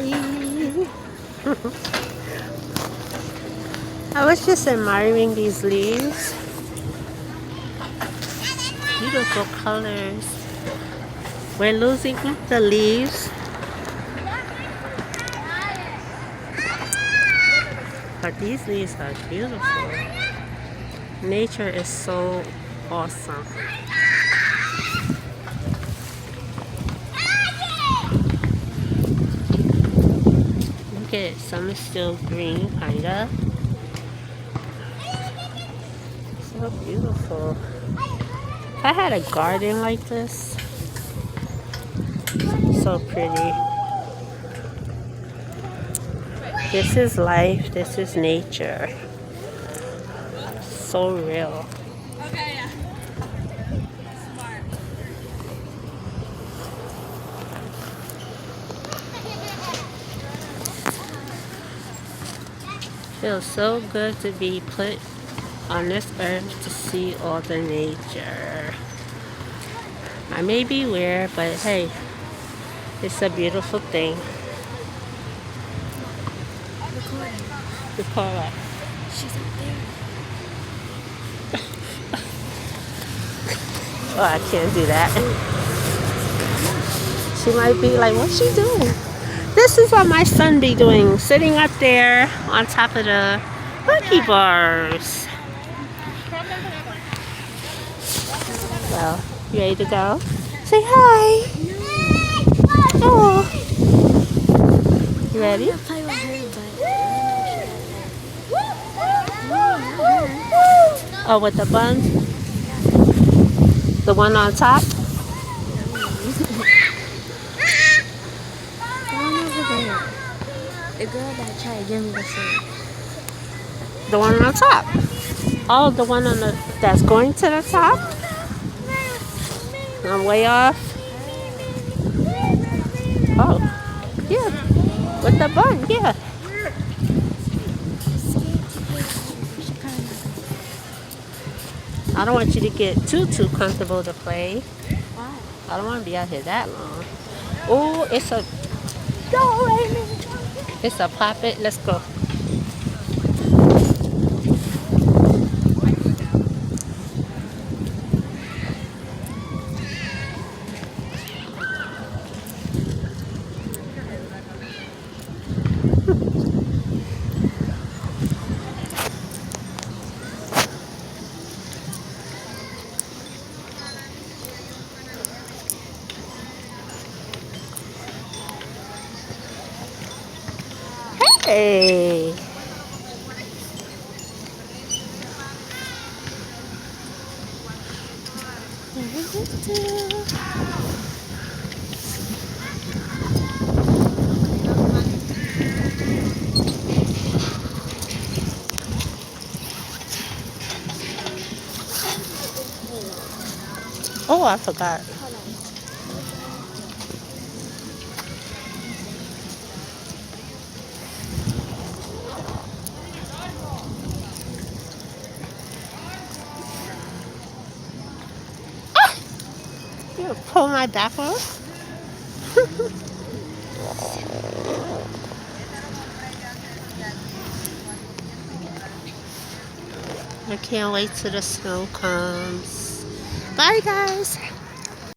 Hi! I was just admiring these leaves. Beautiful colors. We're losing the leaves, but these leaves are beautiful. Nature is so awesome. Look at it, some is still green, kinda. So beautiful. If I had a garden like this, so pretty. This is life, this is nature. So real. Okay, yeah. Smart. Feels so good to be put on this earth to see all the nature. I may be weird, but hey, it's a beautiful thing. Record what? She's up there. Oh, I can't do that. She might be like, what's she doing? This is what my son be doing, sitting up there on top of the monkey bars. Well, you ready to go? Say hi. Oh. You ready? Oh, with the bun? The one on top? The girl that tried to give me the food. The one on top. Oh, the one on the that's going to the top? I'm way off. Oh, yeah. With the bun, yeah. I don't want you to get too comfortable to play. Why? I don't want to be out here that long. Oh, it's a It's a puppet. Let's go. Hey. Oh, I forgot. You pull my back off? I can't wait till the snow comes. Bye, guys.